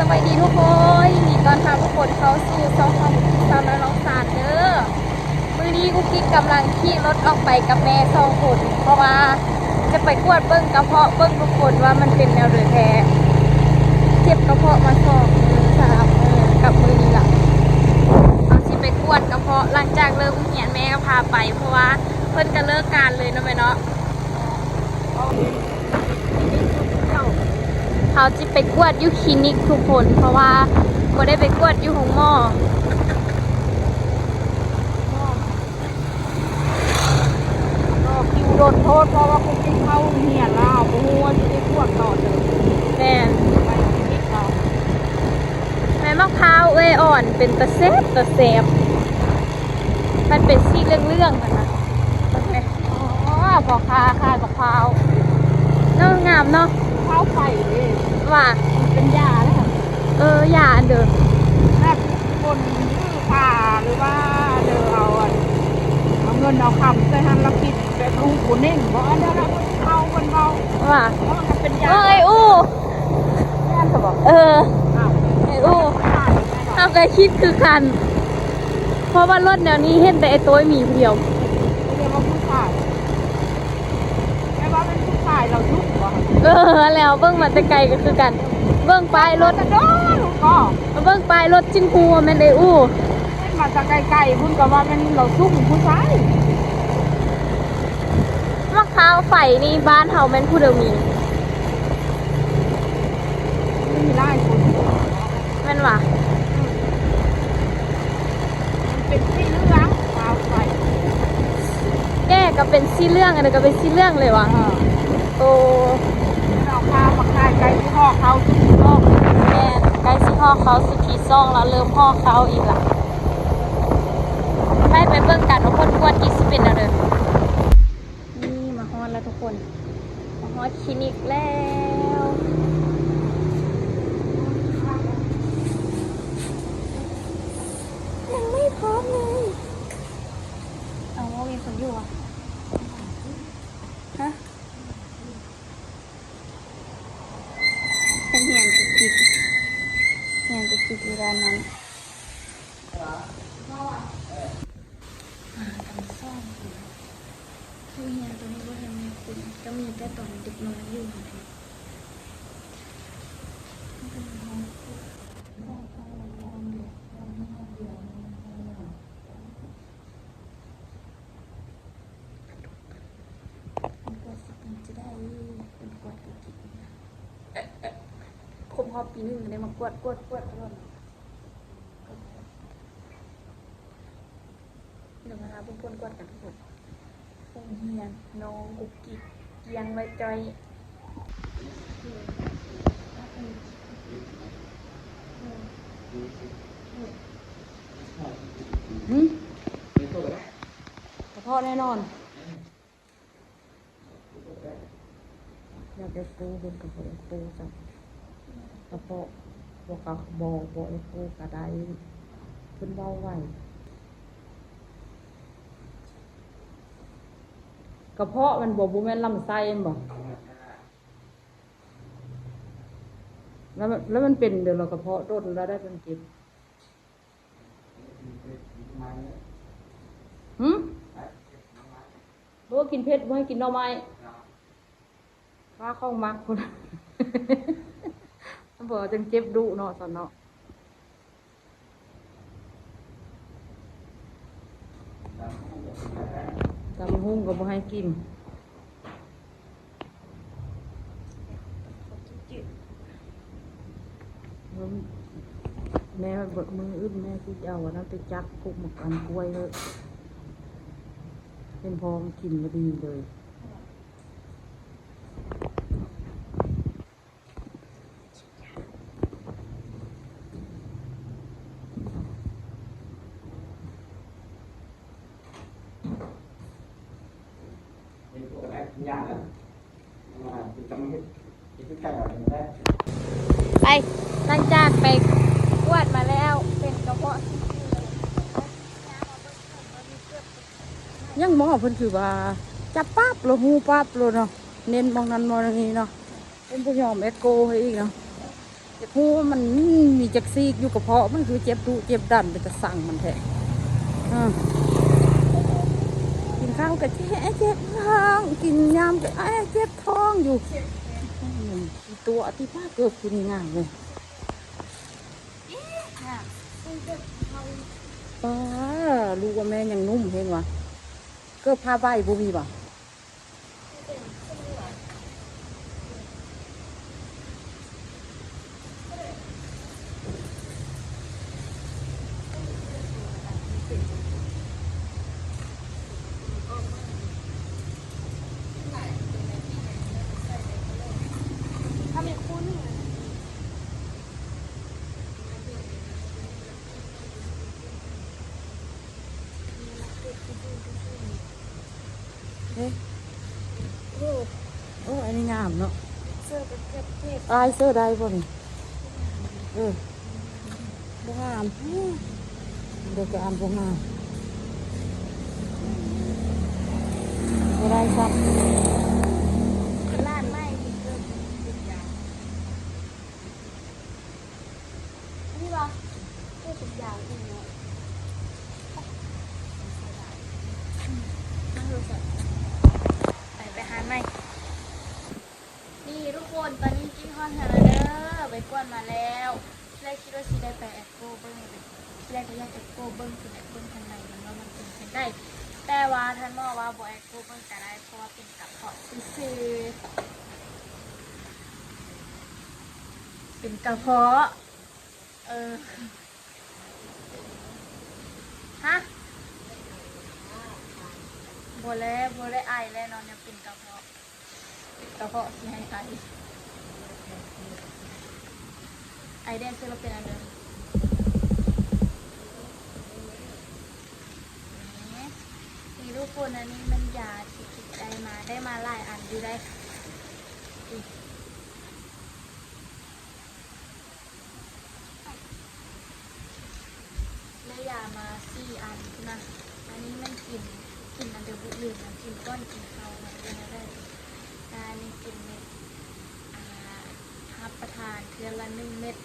บายดีทุกคนยินดีต้อนรับทุกคนเข้าสู่ช่องของสาวน้องสารเด้อมื้อนี้กุ๊กกิ๊กกำลังขี่รถออกไปกับแม่สองคนเพราะว่าจะไปกวดเบิ้งกระเพาะเบิ้งทุกคนว่ามันเป็นแนวหรือแท้เจ็บกระเพาะมา2 3 มื้อกับมื้อนี้ล่ะเอาสิไปกวดกระเพาะหลังจากเลิกเรียนแม่ก็พาไปเพราะว่าเพิ่นก็เลิกการเลยนะแม่เนาะเขาจะไปกวดอยู่คลินิกทุกคนเพราะว่าบ่ได้ไปกวดอยู่ห้องหมอคิวโดนโทษเพราะว่าคุณกินข้าวเหี่ยนแล้วโอ้โหจะได้พวกต่อเลย แม่น ไปนิดเรา แม่มะพร้าวเอ้ยอ่อนเป็นตะเซบมันเป็นสีเรื่องๆนะอ๋อพอคาคายมะพร้าวเนาะงามเนาะ ข้าวไฟเลย ว่า เป็นยาแล้วค่ะ ยาอันเดิม ถ้าคนชื่อผ่าหรือว่าเดินเอาเงินเอาคำใส่หันละกินแบบลุงกูเน่งบอกอันเดียวเราเอาคนเบา ว่า เพราะมันเป็นยา ไอ้อู้ แม่จะบอก เออ อ้าว ไอ้อู้ ผ่าแน่นอน เอาไปคิดคือกัน เพราะว่ารถแนวนี้เห็นแต่ไอ้ตัวหมีเดียว เรียกว่าผู้ชายแม่ว่าเป็นผู้ชายเรายุ่งกว่า แล้วเบิ้งมาแต่ไกลก็คือกัน เบิ้งป้ายรถ กระโดดก็ เบิ้งป้ายรถจิ้นคูแม่นไอ้อู้ มาจากไกลๆพุ่นก็ว่าเป็นเราซุ่มผู้ชาย มะพร้าวไฟนี่บ้านเฮาแม่นผู้เดียวมี ไม่มีไล่คน แม่นว่า มันเป็นที่เรื่องข่าวไป แก้ก็เป็นสีเรื่องอันนี้ก็เป็นสีเรื่องเลยวะโอ้ เราข้าวมาขายไก่ที่ห่อเขาทุกทีก็ แม่ใกล้สิห่อเขาสุดที่ซ่องแล้วเริ่มห่อเขาอีกละไปเบิ่งกันว่าคนกวดอีกสิเป็นอะไรนี่มาฮอดแล้วทุกคนมาฮอดคลินิกแล้วยังไม่พร้อมเลยเอาว่ามีคนอยู่อ่ะฮะเป็นเหียนจุกจิกเหียนจุกจิกอยู่ด้านนั้นคือเฮียนตัวนี้ว่ายังมีคุณก็มีแต่ตอนเด็กน้อยอยู่ค่ะจะได้เป็นกวดจริงๆผมพอปีนึงได้มากวดตลอดเดี๋ยวมาหาเพื่อนกวดกันทุกคนคงเฮียนน้องกุ๊กกิ๊กเกียงไว้ใจกระเพาะแน่นอนอยากจะปูเป็นกระเพาะปูจับกระเพาะบอกกระบอกปูกระไดเป็นเบาไหวกระเพาะมันบอกบุแม่นลำไส้บอกแล้วมันเป็นเดี๋ยวเรากระเพาะต้นแล้วได้เป็นเจ็บรู้ว่ากินเผ็ดไม่ให้กินหน่อไม้ข้าเข้ามักคนบอกจังเจ็บดุเนาะสอนเนาะตำหุ้งก็บ่ให้กินแม่บดมืออึ้มแม่ที่เอาวันนั้นไปจักกุกหมกกันกล้วยเลยเป็นพองกินมาดีเลยไปหลังจากไปกวดมาแล้วเป็นกระเพาะ ยังมองเพิ่นคือว่าจับปั๊บโลหูปั๊บโลเนาะเน้นมองนั้นมองนี้เนาะเป็นผู้ยอมเอ็กโกให้อีกเนาะ จะพูดมันมีจักซีกอยู่กระเพาะมันคือเจ็บตุเจ็บดันไปจะสั่งมันแท้กินข้าวกับเจ็บท้องกินยำกับเจ็บท้องอยู่ตัวที่ป้าเกิดคุณง่ายเลยป้าลูกว่าแม่ยังนุ่มเห็นวะเกิดผ้าใบบุบีป่ะถ้ามีคุ้นเฮ้ยโอ้อันนี้งามเนาะ เสื้อเป็นเทพ อายเสื้อได้ป่ะนี่บ่งามเด็กก็อ่านบ่งามบ่ได้ซ้ำ เป็นล้านไม้ที่เกินนี่วะเสื้อเป็นยาวจริงเนาะนั่งดูสิไปหาไหมนี่ทุกคนตอนนี้กินข้าวเสร็จแล้วเด้อไปกวนมาแล้วแรกคิดว่าชีได้ไปแอคโกเบิ้งเลยแรกก็ยังแอคโกเบิ้งคือแอคเบิ้งข้างในมันว่ามันเป็นได้แต่ว่าท่านหมอว่าบอแอคโกเบิ้งก็ได้เพราะว่าเป็นกระเพาะซื่อเป็นกระเพาะฮะบัวแล้วไอแล้วนอนยังเป็นกระเพาะที่ให้ไอแดงคือเราเป็นอะไรนี่ทุกคนอันนี้มันยาที่ติดใจมาได้มาหลายอันอยู่ได้ได้ยามา4 อันนะอันนี้มันกินอันเดียวบุหรี่นะกินก้อนกินเขานะเป็นอะไรอันนี้กินเม็ดรับประทานเทือนละ1 เม็ด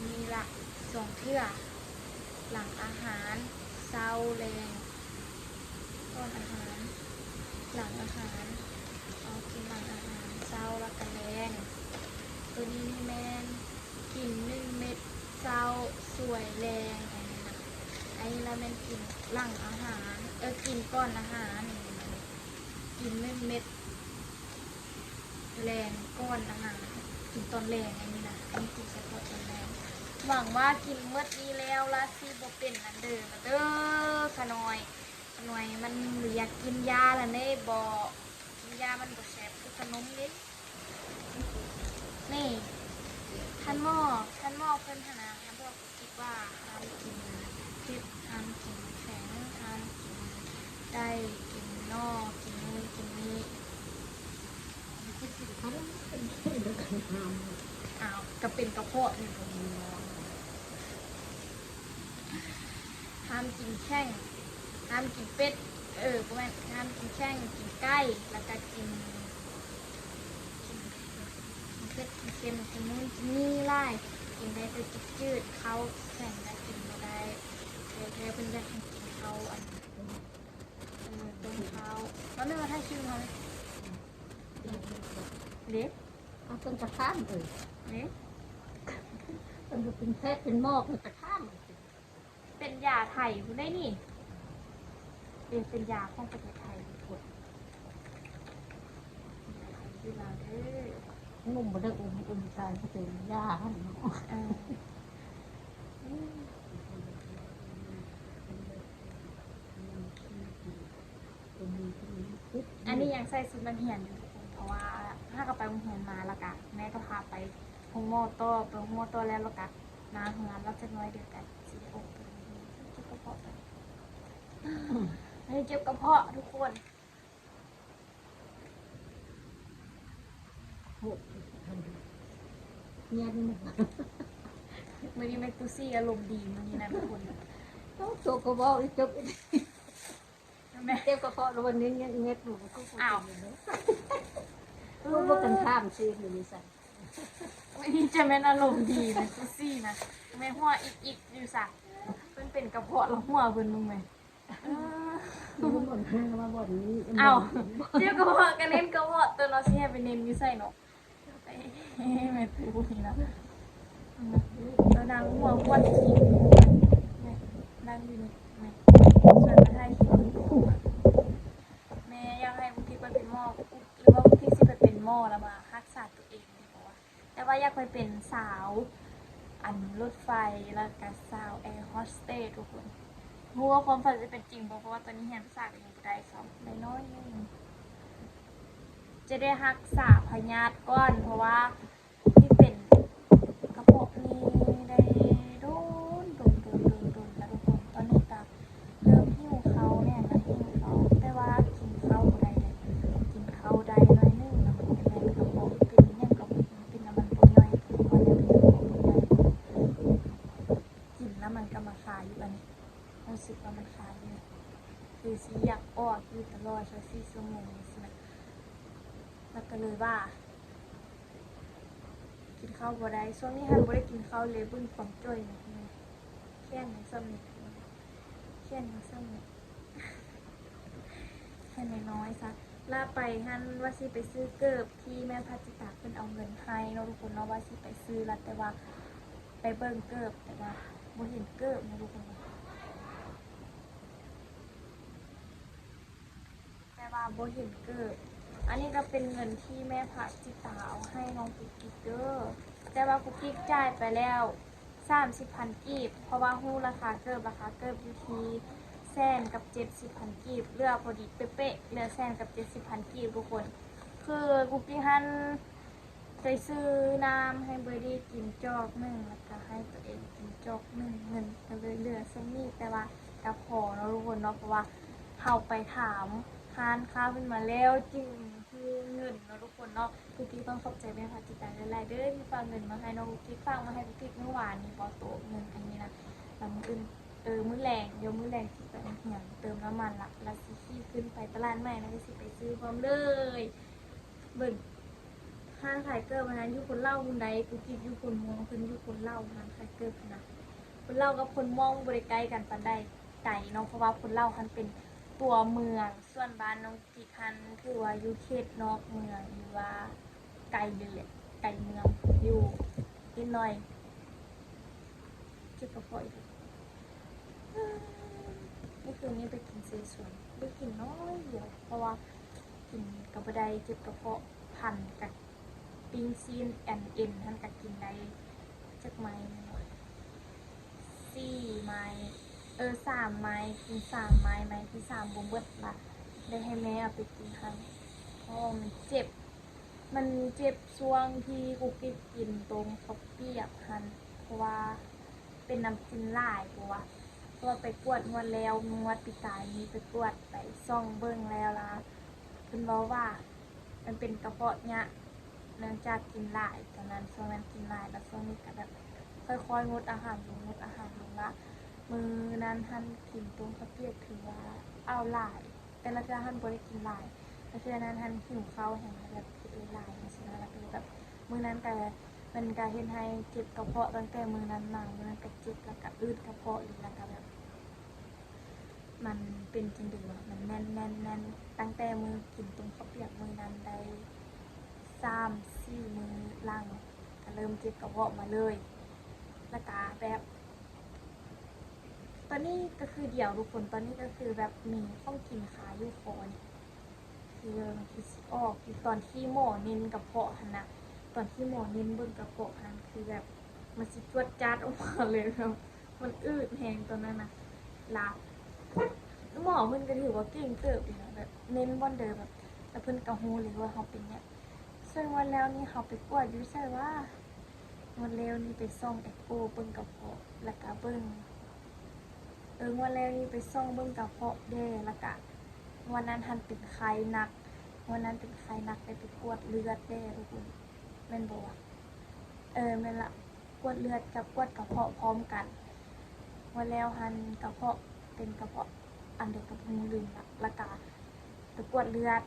มีละ2 เทื่อหลังอาหารเช้าแรงก่อนอาหารหลังอาหารเอากินหลังอาหารเช้าแล้วก็แรงตัวนี้นี่แมนกิน1 เม็ดเช้าสวยแรงไอ้ละแมนกินหลังอาหารกินก่อนอาหารกิน1 เม็ดแรงก้อนอาหารกินตอนแรงอันนี้นะอันนี้กินเฉพาะตอนแรงหวังว่ากินเมื่อนี้แล้วละสิบเป็นอันเดิมเด้อขน่อยมันอยากกินยาละเน่บอกกินยามันบ่แสบคือขนมนิดนี่ท่านหมอเพิ่นธนาท่านบอกคิดว่าห้ามกินเผ็ดห้ามกินแข็งห้ามกินได้กินนอกกินนู่นกินนี่อ้าวก็เป็นกระเพาะนี่ห้ามกินแข้งห้ามกินเป็ดประมาณห้ามกินแข้งกินไก่แล้วก็กินเป็ดกินเค็มกินนู่นกินนี่ไล่กินได้แต่จืดเขาแข่งได้กินไม่ได้แค่เป็นแบบกินเขาอันต้มเขาแล้วไม่มาถ้าชื่อเขาเล็ก เอาต้นตะข้ามเลยต้นเป็นแพทย์เป็นหมอกตะข้าม เป็นยาไทยคุณได้นี่เป็นยาของประเทศไทยกดดูเราเด้อ นุ่มมาได้อุ่นใจเขาเป็นยาหันเนาะอันนี้ยังใส่ชุดนักเรียนอยู่เพราะว่าถ้ากับไปโรงเรียนมาแล้วกันแม่ก็พาไปห้องหม้อต้อไปห้องหม้อต้อแล้วแล้วกันมาทำงานรับจะน้อยเดียวกันสิโอ้เจ็บกระเพาะไปเจ็บกระเพาะทุกคนเนี่ยนี่มัน วันนี้แม่ตุซี่อารมณ์ดีวันนี้นะทุกคน ต้องโชกกระบอกอีกจบเจ็บกระเพาะแล้ววันนี้เงี้ยหนูก็อ้าวรู้ว่ากันข้ามซีนอยู่นี่สั วันนี้จะแม่นอารมณ์ดีนะซูซี่นะแม่หัวอีกอยู่ซะเพิ่นเป็นกระเพาะแล้วหัวเพิ่นมึงไหมบ่นแห้งมาบ่นนี้ เอาเจ้ากระเพาะกันเน้นกระเพาะตัวเราสิให้ไปเน้นอยู่ใส่เนาะไปแม่ปูนี่นะแล้วนางหัวควันขี้แม่นั่งอยู่นี่แม่ส่วนมาให้ขี้แม่อยากให้บุกี้ไปเป็นหม้อหรือว่าบุกี้สิไปเป็นหม้อแล้วมารักษาตัวเองดีกว่าแต่ว่าอยากไปเป็นสาวอันรถไฟแล้วก็สาวแอร์โฮสเตสทุกคนรู้ว่าความฝันจะเป็นจริงเพราะว่าตอนนี้เรียนภาษาก็ยังไม่ได้ซ้ำได้น้อยนึงจะได้รักษาพยาธิก่อนเพราะว่าที่เป็นกระเพาะนี่ได้โดนแล้วทุกคนตอนนี้ก็เริ่มหิวเขาเนี่ยนะหิวเขาแต่ว่ากินข้าวบ่ได้เลยกินข้าวได้น้อยนึงแล้วมันจะเป็นกระเพาะเป็นเนี่ยกระเพาะเป็นน้ำมันบ่ย่อยเพราะว่าเนี่ยเป็นกระเพาะบ่ย่อยกินแล้วมันก็มาคาอยู่อันนี้รู้สึกว่ามันคาอยู่คือสิอยากออกอยู่ตลอด24 ชั่วโมงสินะแล้วก็เลยว่ากินข้าวบ่ได้ช่วงนี้ฮันบ่ได้กินข้าวเลยเบิ่งความจ้อยนะแค่นี้ซ้ำนี่แค่นี้ซ้ำนี่แค่น้อยๆซะลาไปฮันว่าสิไปซื้อเกิบที่แม่พัชิตาเพิ่นเอาเงินให้เนาะทุกคนเนาะว่าสิไปซื้อแล้วแต่ว่าไปเบิ่งเกิบแต่ว่าบ่เห็นเกิบนะทุกคนแต่ว่าบ่เห็นเกิบอันนี้ก็เป็นเงินที่แม่พัชิตาเอาให้น้องกุ๊กกิ๊กเด้อแต่ว่ากุ๊กกิ๊กจ่ายไปแล้ว30,000 กีบเพราะว่าฮู้ราคาเกิบอยู่ที่100,000 กับ 70,000 กีบเหลือพอดีเป๊ะๆเหลือ100,000 กับ 70,000 กีบทุกคนคือกุ๊กกิ๊กหันไปซื้อน้ำให้เบอร์ดี้กินจอกหนึ่งแล้วก็ให้ตัวเองกินจอกหนึ่งเงินก็เลยเหลือซัมนี่แต่ว่าก็พอเนาะทุกคนเนาะเพราะว่าเขาไปถามทานข้าวขึ้นมาแล้วจริงคือเงินเนาะทุกคนเนาะกุ๊กกิ๊กต้องขอบใจแม่พัชิตาหลายๆเด้อที่ฝากเงินมาให้น้องกุ๊กกิ๊กฝากมาให้กุ๊กกิ๊กเมื่อวานนี้พอโตเงินอันนี้นะแล้วมื้ออื่นมื้อแรงเดี๋ยวมื้อแรงสิไปเหี่ยงเติมน้ำมันละแล้วสิขี่ขึ้นไปตลาดใหม่แล้วก็สิไปซื้อพร้อมเลยเบิ่งห้างขายเกิร์วันนั้นอยู่คนเล่าคนใดกุ๊กกิ๊กอยู่คนมองคนอยู่คนเล่าห้างขายเกิร์นะคนเล่ากับคนมองบริใกล้กันปานใดไก่เนาะเพราะว่าคนเล่าคันเป็นตัวเมืองส่วนบ้านน้องกิ๊กคันคือว่าอยู่เขตนอกเมืองหรือว่าไกลเลยแหละไกลเมืองอยู่นิดหน่อยเก็บกระเพาะอีกนี่คืนนี้ไปกินซีสวนได้กินน้อยเดียวเพราะว่ากินกระเพาะได้เจ็บกระเพาะพันกับปิ้งซีนแอนเอ็นท่านกับกินได้จากไม้4 ไม้3 ไม้กิน3 ไม้ไม้ที่3บุ้มเบิดละได้ให้แม่เอาไปกินให้เพราะมันเจ็บช่วงที่กุ๊กกิ๊กกินตรงข้าวเปียกหันเพราะว่าเป็นน้ำจิ้มลายเพราะว่าไปกวดงวดแล้วงวดปีกายนี้ไปกวดไปซ่องเบิ้งแล้วล่ะเพิ่นบอกว่ามันเป็นกระเพาะเนี่ยเนื่องจากกินลายตอนนั้นช่วงนั้นกินลายแล้วช่วงนี้ก็แบบค่อยๆงดอาหารลงละมือนั้นท่านกินตรงข้าวเปียกถือว่าเอาลายแต่ละเจ้าท่านบ่ได้กินลายแต่เชื่อนั้นท่านหิวข้าวแห่งแบบลายใช่ไหมแล้วก็แบบมือนั้นก็มันก็เห็นให้เจ็บกระเพาะตั้งแต่มือนั้นมามือนั้นก็เจ็บแล้วก็อืดกระเพาะอีกแล้วก็แบบมันเป็นจริงๆว่ามันแน่นตั้งแต่มือกินตรงข้าวเปียกมือนั้นได้3-4 มือล่างก็เริ่มเจ็บกระเพาะมาเลยแล้วก็แบบตอนนี้ก็คือเดี่ยวทุกคนตอนนี้ก็คือแบบมีข้องกินขาอยู่คอนี่คือคิดออกคือตอนที่หมอเน้นกระเพาะหันนะตอนที่หมอเน้นบนกระเพาะหันคือแบบมันสิจวดจัดออกมาเลยครับมันอืดแหงตอนนั้นนะลาหมอเพิ่นก็ถือว่าเก่งเติบอยู่นะแบบเน้นบนเดิมแบบแล้วเพิ่นก็ฮู้เลยว่าเขาเป็นเนี่ยซึ่งวันแล้วนี่เขาไปกวดอยู่ใช่ว่าวันแล้วนี่ไปส่องเอ็กโกเบิ่งกระเพาะแล้วก็เบิ่งวันแล้วนี่ไปส่องเบิ่งกระเพาะแด้แล้วก็วันนั้นทันเป็นไข้หนักวันนั้นเป็นไข้หนักไปกวดเลือดแด้ทุกคนแม่นบ่ว่าแม่นละกวดเลือดกับกวดกระเพาะพร้อมกันวันแล้วหันกระเพาะเป็นกระเพาะอันเดียวกับหูลืมละแล้วก็ไปกวดเลือด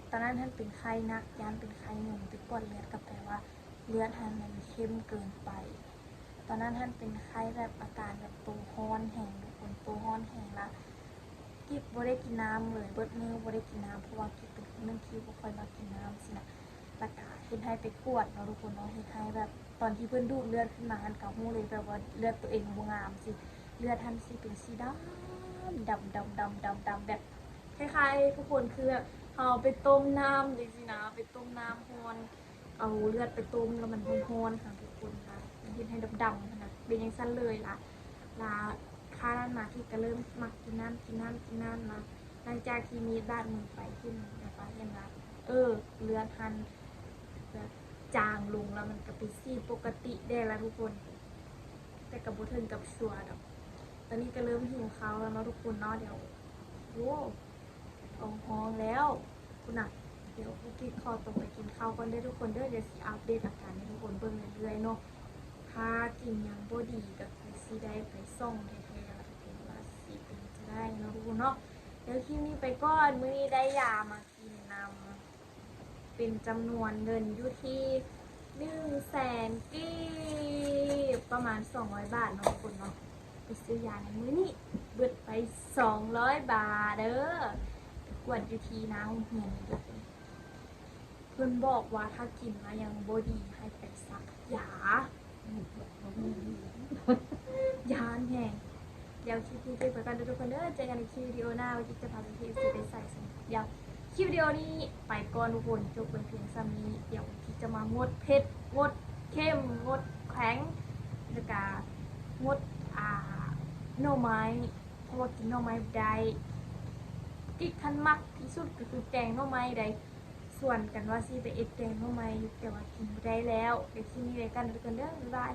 ตอนนั้นท่านเป็นไข้หนักยานเป็นไข้หนุ่มไปกวดเลือดก็แปลว่า เลือดท่านมันเข้มเกินไปตอนนั้นท่านเป็นไข้แบบอาการแบบตัวฮ้อนแห้งทุกคนตัวฮ้อนแห้งละกิ๊บบ่ได้กินน้ำเลยเบิดมือบ่ได้กินน้ำเพราะว่ากิ๊บเป็นคนนึงที่บ่ค่อยมากินน้ำสินะแล้วก็เฮ็ดให้ไปกวดเนาะทุกคนเนาะเฮ็ดให้แบบตอนที่เพิ่นดูดเลือดขึ้นมาหันก็ฮู้เลยแบบว่าเลือดตัวเองบ่งามสิเลือดท่านสิเป็นสีดำแบบคล้ายๆทุกคนคือแบบเอาไปต้มน้ำเลยสินะไปต้มน้ำร้อนเอาเลือดไปต้มแล้วมันร้อนๆค่ะทุกคนนะเฮ็ดให้ดำๆนะเป็นจังซั่นเลยล่ะค่านั้นมาที่ก็เริ่มมักกินน้ำมาหลังจากที่มีบ้านมือไปขึ้นนะคะเห็นว่าเลือดทันแบบจางลงแล้วมันก็เป็นสีปกติได้แล้วทุกคนแต่กับบุถึงกับชัวร์ดอกตอนนี้ก็เริ่มหิวข้าวแล้วเนาะทุกคนเนาะเดี๋ยวโว้ท้องแล้วคุณน่ะเดี๋ยวกินข้าวตรงไปกินข้าวก่อนได้ทุกคนเด้อเดี๋ยวสิอัปเดตอาการให้ทุกคนเบิ่งเรื่อยๆเนาะถ้ากินยังบ่ดีก็คือสิได้ไปส่งแท้ๆแล้วทุกคนว่าสิเป็นจะได้เนาะทุกคนเนาะเดี๋ยวคลิปนี้ไปก่อนมื้อนี้ได้ยามากินนำเป็นจำนวนเงินอยู่ที่100,000 กีบประมาณ200 บาทเนาะทุกคนเนาะไปซื้อยาในมื้อนี้เบิดไป200 บาทเด้อกวดอยู่ที่น้าเฮียนทุกคนเพิ่นบอกว่าถ้ากินมายังบ่ดีให้ไปซักยายานแห้งเดี๋ยวคลิปนี้ไปกันทุกคนเด้อเจอกันในคลิปวิดีโอหน้าว่าจะพาไปที่สิไปใส่สมุดยาวคลิปวิดีโอนี้ไปก่อนทุกคนจบเป็นเพียงซ้ำนี้เดี๋ยวที่จะมางดเผ็ดงดเข้มงดแข็งแล้วก็งดหน่อไม้เพราะว่ากินหน่อไม้ได้ที่ท่านมักที่สุดก็คือแกงหน่อไม้ได้ส่วนกันว่าสิไปเอ็ดแกงหน่อไม้แต่ว่ากินไม่ได้แล้วเดี๋ยวที่นี้เลยกันทุกคนเด้อบ๊ายบาย